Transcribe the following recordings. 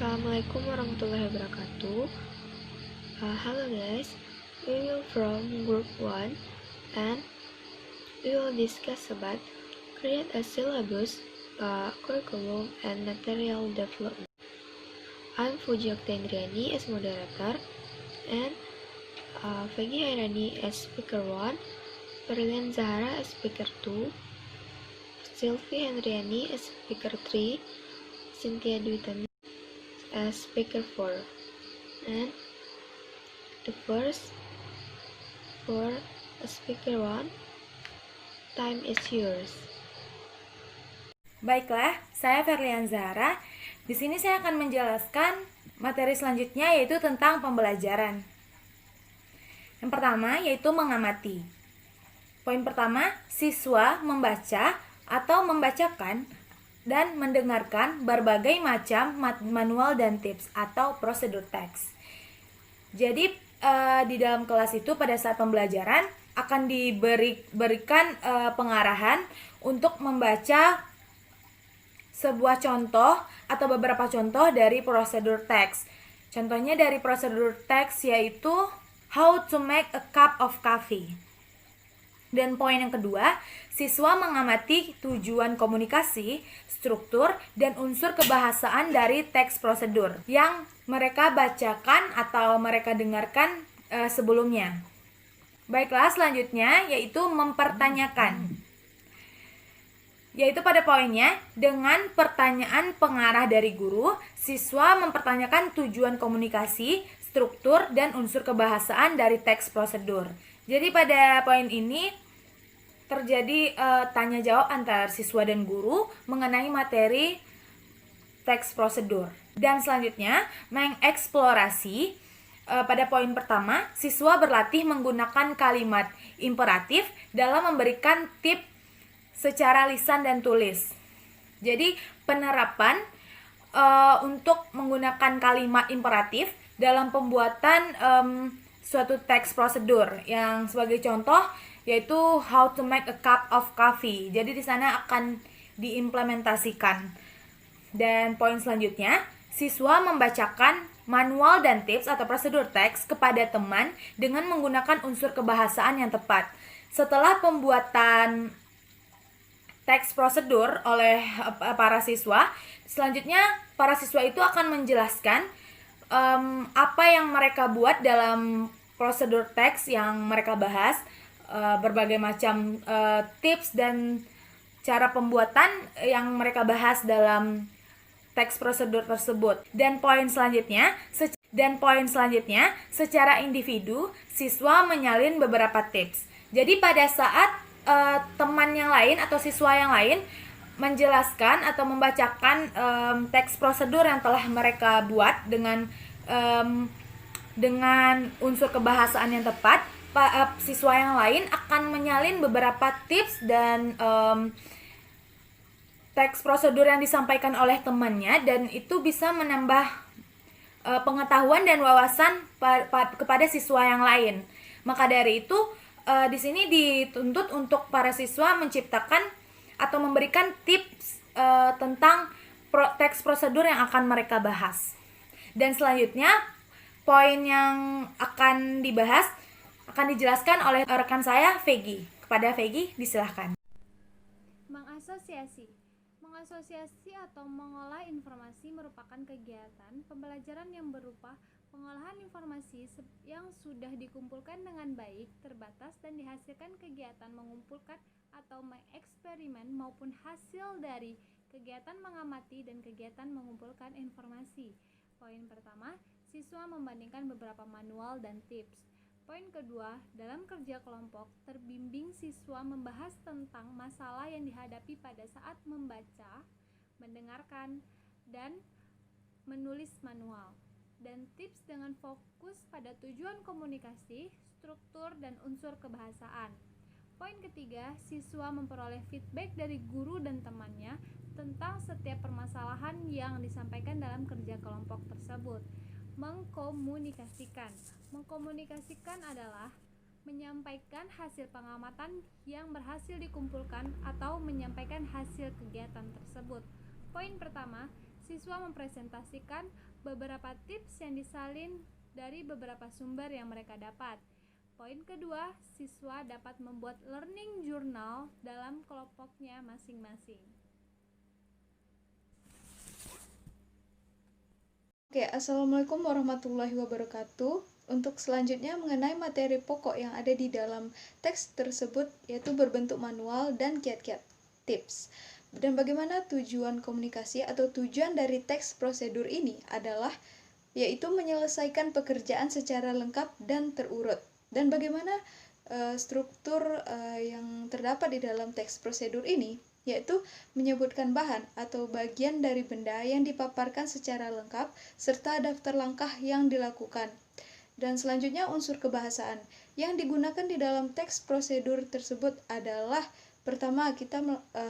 Assalamualaikum warahmatullahi wabarakatuh. Hello guys, we will from group 1 and we will discuss about create a syllabus, curriculum and material development. I'm Fuji Oktendriani as moderator and Fegi Hairani as speaker 1, Perlian Zahara as speaker 2, Sylvie Hendriani as speaker 3, Cynthia Dwitani as speaker 4, and the first for speaker 1, time is yours. Baiklah, saya Ferlian Zahara. Di sini saya akan menjelaskan materi selanjutnya, yaitu tentang pembelajaran. Yang pertama yaitu mengamati. Poin pertama, siswa membaca atau membacakan dan mendengarkan berbagai macam manual dan tips atau prosedur teks. Jadi di dalam kelas itu pada saat pembelajaran akan diberikan pengarahan untuk membaca sebuah contoh atau beberapa contoh dari prosedur teks. Contohnya dari prosedur teks yaitu how to make a cup of coffee. Dan poin yang kedua, siswa mengamati tujuan komunikasi, struktur, dan unsur kebahasaan dari teks prosedur yang mereka bacakan atau mereka dengarkan sebelumnya. Baiklah, selanjutnya yaitu mempertanyakan. Yaitu pada poinnya, dengan pertanyaan pengarah dari guru, siswa mempertanyakan tujuan komunikasi, struktur, dan unsur kebahasaan dari teks prosedur. Jadi pada poin ini terjadi tanya jawab antar siswa dan guru mengenai materi teks prosedur. Dan selanjutnya, mengeksplorasi. Pada poin pertama, siswa berlatih menggunakan kalimat imperatif dalam memberikan tips secara lisan dan tulis. Jadi penerapan untuk menggunakan kalimat imperatif dalam pembuatan suatu teks prosedur, yang sebagai contoh yaitu how to make a cup of coffee. Jadi di sana akan diimplementasikan. Dan poin selanjutnya, siswa membacakan manual dan tips atau prosedur teks kepada teman dengan menggunakan unsur kebahasaan yang tepat. Setelah pembuatan teks prosedur oleh para siswa, selanjutnya para siswa itu akan menjelaskan apa yang mereka buat dalam prosedur teks yang mereka bahas, berbagai macam tips dan cara pembuatan yang mereka bahas dalam teks prosedur tersebut. Dan poin selanjutnya, secara individu, siswa menyalin beberapa tips. Jadi pada saat teman yang lain atau siswa yang lain menjelaskan atau membacakan teks prosedur yang telah mereka buat dengan unsur kebahasaan yang tepat, siswa yang lain akan menyalin beberapa tips dan teks prosedur yang disampaikan oleh temannya, dan itu bisa menambah pengetahuan dan wawasan kepada siswa yang lain. Maka dari itu di sini dituntut untuk para siswa menciptakan atau memberikan tips tentang teks prosedur yang akan mereka bahas. Dan selanjutnya poin yang akan dibahas akan dijelaskan oleh rekan saya, Fegi. Kepada Fegi, disilahkan. Mengasosiasi atau mengolah informasi merupakan kegiatan pembelajaran yang berupa pengolahan informasi yang sudah dikumpulkan dengan baik, terbatas, dan dihasilkan kegiatan mengumpulkan atau mengeksperimen maupun hasil dari kegiatan mengamati dan kegiatan mengumpulkan informasi. Poin pertama, siswa membandingkan beberapa manual dan tips. Poin kedua, dalam kerja kelompok, terbimbing siswa membahas tentang masalah yang dihadapi pada saat membaca, mendengarkan, dan menulis manual. Dan tips dengan fokus pada tujuan komunikasi, struktur, dan unsur kebahasaan. Poin ketiga, siswa memperoleh feedback dari guru dan temannya tentang setiap permasalahan yang disampaikan dalam kerja kelompok tersebut. Mengkomunikasikan adalah menyampaikan hasil pengamatan yang berhasil dikumpulkan atau menyampaikan hasil kegiatan tersebut. Poin pertama, Siswa mempresentasikan beberapa tips yang disalin dari beberapa sumber yang mereka dapat. Poin kedua, siswa dapat membuat learning journal dalam kelompoknya masing-masing. Oke, Assalamualaikum warahmatullahi wabarakatuh. Untuk selanjutnya mengenai materi pokok yang ada di dalam teks tersebut, yaitu berbentuk manual dan kiat-kiat tips. Dan bagaimana tujuan komunikasi atau tujuan dari teks prosedur ini adalah yaitu menyelesaikan pekerjaan secara lengkap dan terurut. Dan bagaimana struktur yang terdapat di dalam teks prosedur ini, yaitu menyebutkan bahan atau bagian dari benda yang dipaparkan secara lengkap serta daftar langkah yang dilakukan. Dan selanjutnya unsur kebahasaan yang digunakan di dalam teks prosedur tersebut adalah pertama kita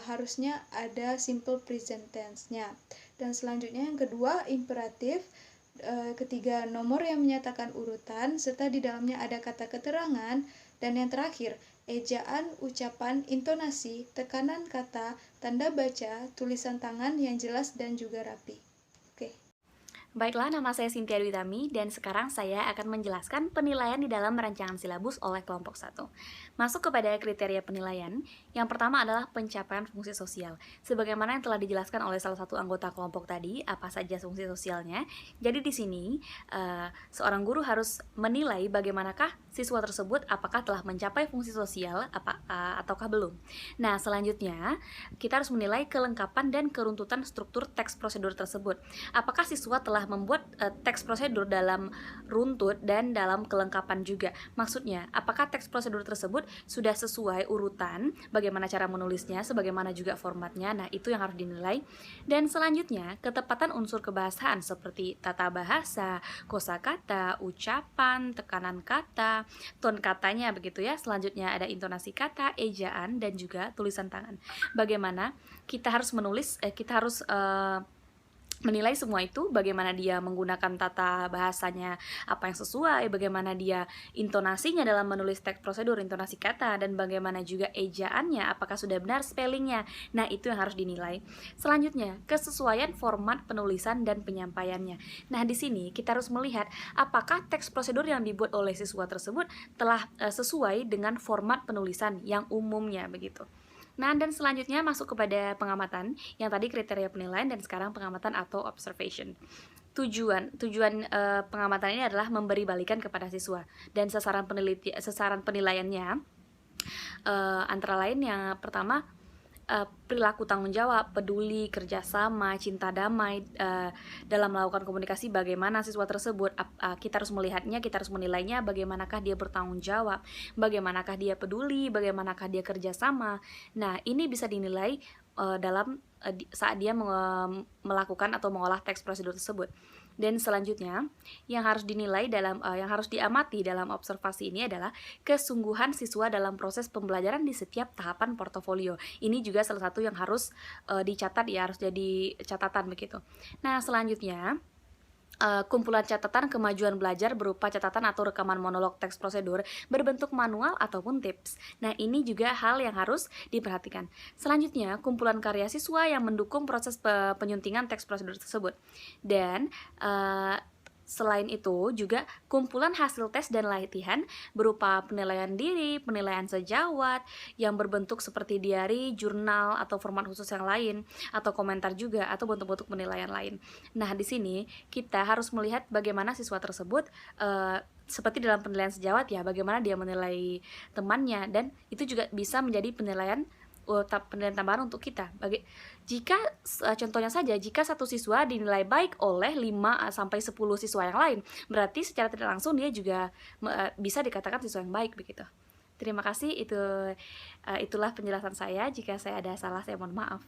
harusnya ada simple present tense-nya. Dan selanjutnya yang kedua imperatif, ketiga nomor yang menyatakan urutan serta di dalamnya ada kata keterangan, dan yang terakhir ejaan, ucapan, intonasi, tekanan kata, tanda baca, tulisan tangan yang jelas dan juga rapi. Oke. Baiklah, nama saya Cynthia Dwi Tami dan sekarang saya akan menjelaskan penilaian di dalam rancangan silabus oleh kelompok 1. Masuk kepada kriteria penilaian, yang pertama adalah pencapaian fungsi sosial. Sebagaimana yang telah dijelaskan oleh salah satu anggota kelompok tadi, apa saja fungsi sosialnya. Jadi di sini, seorang guru harus menilai bagaimanakah siswa tersebut apakah telah mencapai fungsi sosial ataukah belum. Nah, selanjutnya kita harus menilai kelengkapan dan keruntutan struktur teks prosedur tersebut. Apakah siswa telah membuat teks prosedur dalam runtut dan dalam kelengkapan juga. Maksudnya, apakah teks prosedur tersebut sudah sesuai urutan, bagaimana cara menulisnya, sebagaimana juga formatnya. Nah, itu yang harus dinilai. Dan selanjutnya, ketepatan unsur kebahasaan seperti tata bahasa, kosakata, ucapan, tekanan kata, tone katanya begitu ya. Selanjutnya ada intonasi kata, ejaan, dan juga tulisan tangan. Bagaimana kita harus menulis, kita harus menilai semua itu, bagaimana dia menggunakan tata bahasanya apa yang sesuai, bagaimana dia intonasinya dalam menulis teks prosedur, intonasi kata, dan bagaimana juga ejaannya, apakah sudah benar spellingnya. Nah, itu yang harus dinilai. Selanjutnya, kesesuaian format penulisan dan penyampaiannya. Nah, di sini kita harus melihat apakah teks prosedur yang dibuat oleh siswa tersebut telah sesuai dengan format penulisan yang umumnya begitu. Nah, dan selanjutnya masuk kepada pengamatan, yang tadi kriteria penilaian dan sekarang pengamatan atau observation. Tujuan pengamatan ini adalah memberi balikan kepada siswa, dan sasaran penilaiannya antara lain yang pertama perilaku tanggung jawab, peduli, kerjasama, cinta damai dalam melakukan komunikasi. Bagaimana siswa tersebut, kita harus melihatnya, kita harus menilainya, bagaimanakah dia bertanggung jawab, bagaimanakah dia peduli, bagaimanakah dia kerjasama. Nah, ini bisa dinilai saat dia melakukan atau mengolah teks prosedur tersebut. Dan selanjutnya yang harus dinilai yang harus diamati dalam observasi ini adalah kesungguhan siswa dalam proses pembelajaran di setiap tahapan portofolio. Ini juga salah satu yang harus dicatat ya, harus jadi catatan begitu. Nah, selanjutnya kumpulan catatan kemajuan belajar berupa catatan atau rekaman monolog teks prosedur berbentuk manual ataupun tips. Nah, ini juga hal yang harus diperhatikan. Selanjutnya, kumpulan karya siswa yang mendukung proses penyuntingan teks prosedur tersebut. Dan selain itu juga kumpulan hasil tes dan latihan berupa penilaian diri, penilaian sejawat yang berbentuk seperti diary, jurnal, atau format khusus yang lain, atau komentar juga, atau bentuk-bentuk penilaian lain. Nah, di sini kita harus melihat bagaimana siswa tersebut seperti dalam penilaian sejawat ya, bagaimana dia menilai temannya, dan itu juga bisa menjadi penilaian tambahan untuk kita. Contohnya saja, jika satu siswa dinilai baik oleh 5-10 siswa yang lain, berarti secara tidak langsung dia juga bisa dikatakan siswa yang baik begitu. Terima kasih, itulah penjelasan saya. Jika saya ada salah, saya mohon maaf.